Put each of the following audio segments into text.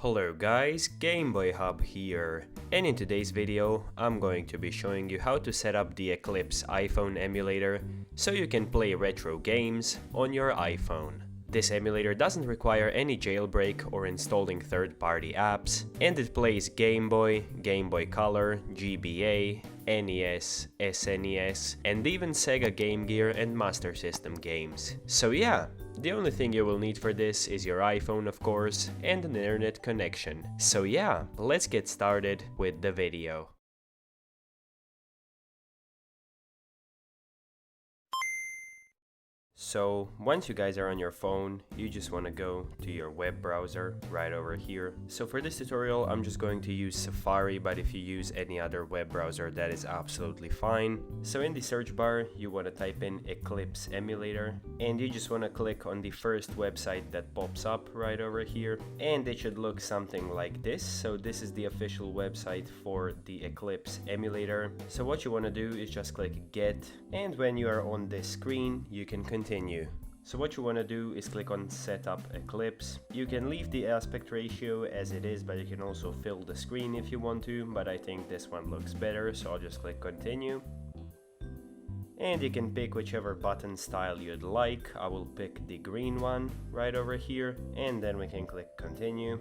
Hello guys, Gameboy Hub here, and in today's video I'm going to be showing you how to set up the Eclipse iPhone emulator so you can play retro games on your iPhone. This emulator doesn't require any jailbreak or installing third-party apps, and it plays Game Boy, Game Boy Color, GBA, NES, SNES, and even Sega Game Gear and Master System games. So yeah, the only thing you will need for this is your iPhone, of course, and an internet connection. So yeah, let's get started with the video. So once you guys are on your phone, you just want to go to your web browser right over here. So for this tutorial, I'm just going to use Safari, but if you use any other web browser, that is absolutely fine. So in the search bar, you want to type in Eclipse emulator, and you just want to click on the first website that pops up right over here, and it should look something like this. So this is the official website for the Eclipse emulator. So what you want to do is just click get, and when you are on this screen, you can continue. So what you want to do is click on Setup Eclipse. You can leave the aspect ratio as it is, but you can also fill the screen if you want to, but I think this one looks better, so I'll just click Continue. And you can pick whichever button style you'd like. I will pick the green one right over here, and then we can click Continue.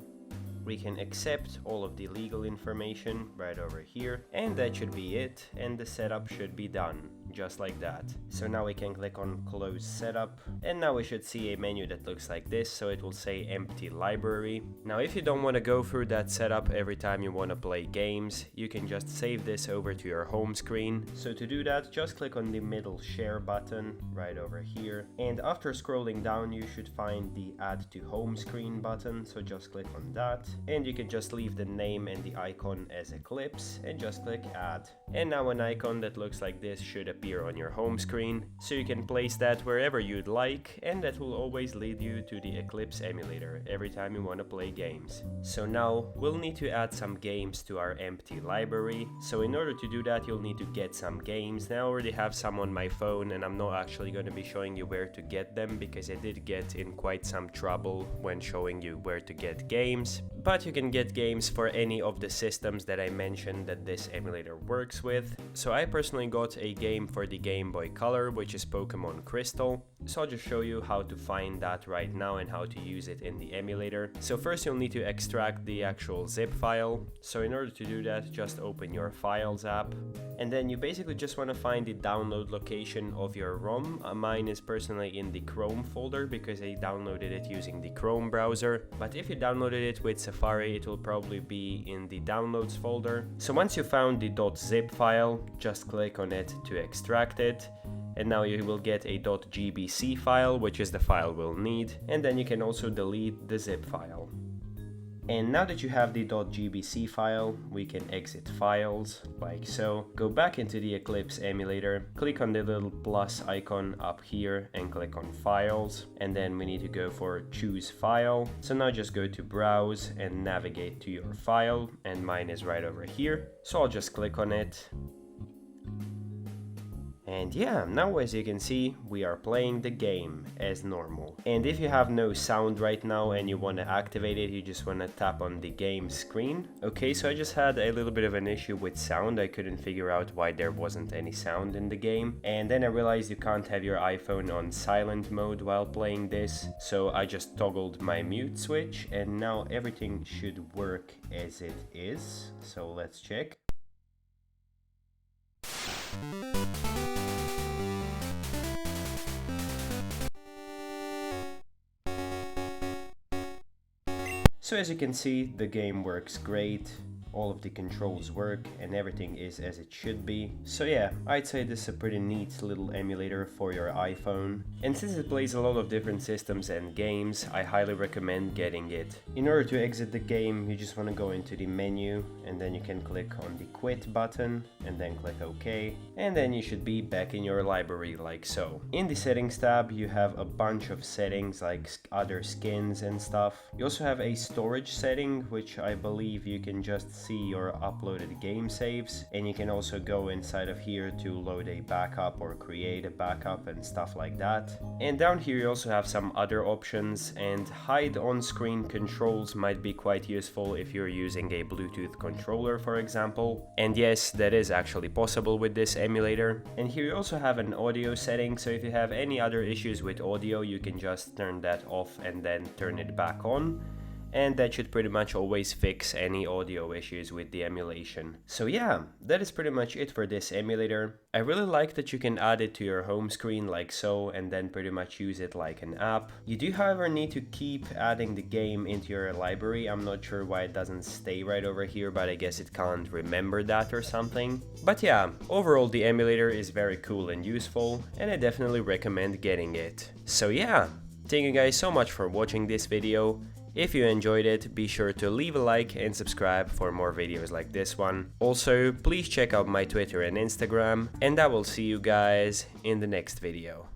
We can accept all of the legal information right over here, and that should be it, and the setup should be done, just like that. So now we can click on Close Setup, and now we should see a menu that looks like this, so it will say Empty Library. Now if you don't want to go through that setup every time you want to play games, you can just save this over to your home screen. So to do that, just click on the middle Share button right over here, and after scrolling down you should find the Add to Home Screen button, so just click on that. And you can just leave the name and the icon as Eclipse and just click Add. And now an icon that looks like this should appear on your home screen, so you can place that wherever you'd like, and that will always lead you to the Eclipse emulator every time you want to play games. So now we'll need to add some games to our empty library. So in order to do that, you'll need to get some games. Now I already have some on my phone, and I'm not actually going to be showing you where to get them because I did get in quite some trouble when showing you where to get games. But you can get games for any of the systems that I mentioned that this emulator works with. So I personally got a game for the Game Boy Color, which is Pokemon Crystal. So I'll just show you how to find that right now and how to use it in the emulator. So first you'll need to extract the actual zip file. So in order to do that, just open your Files app. And then you basically just want to find the download location of your ROM. Mine is personally in the Chrome folder because I downloaded it using the Chrome browser. But if you downloaded it with Safari, it will probably be in the Downloads folder. So once you found the .zip file, just click on it to extract it. And now you will get a .gbc file, which is the file we'll need. And then you can also delete the zip file. And now that you have the .gbc file, we can exit files, like so. Go back into the Eclipse emulator, click on the little plus icon up here and click on Files. And then we need to go for Choose File. So now just go to Browse and navigate to your file, and mine is right over here. So I'll just click on it. And yeah, now as you can see, we are playing the game as normal. And if you have no sound right now and you want to activate it, you just want to tap on the game screen. Okay, so I just had a little bit of an issue with sound. I couldn't figure out why there wasn't any sound in the game. And then I realized you can't have your iPhone on silent mode while playing this. So I just toggled my mute switch, and now everything should work as it is. So let's check. So as you can see, the game works great, all of the controls work, and everything is as it should be. So yeah, I'd say this is a pretty neat little emulator for your iPhone. And since it plays a lot of different systems and games, I highly recommend getting it. In order to exit the game, you just want to go into the menu, and then you can click on the Quit button, and then click OK, and then you should be back in your library like so. In the Settings tab, you have a bunch of settings like other skins and stuff. You also have a storage setting, which I believe you can just see your uploaded game saves, and you can also go inside of here to load a backup or create a backup and stuff like that. And down here you also have some other options, and hide on-screen controls might be quite useful if you're using a Bluetooth controller, for example. And yes, that is actually possible with this emulator. And here you also have an audio setting, so if you have any other issues with audio, you can just turn that off and then turn it back on. And that should pretty much always fix any audio issues with the emulation. So yeah, that is pretty much it for this emulator. I really like that you can add it to your home screen like so, and then pretty much use it like an app. You do however need to keep adding the game into your library. I'm not sure why it doesn't stay right over here, but I guess it can't remember that or something. But yeah, overall the emulator is very cool and useful, and I definitely recommend getting it. So yeah, thank you guys so much for watching this video. If you enjoyed it, be sure to leave a like and subscribe for more videos like this one. Also, please check out my Twitter and Instagram, and I will see you guys in the next video.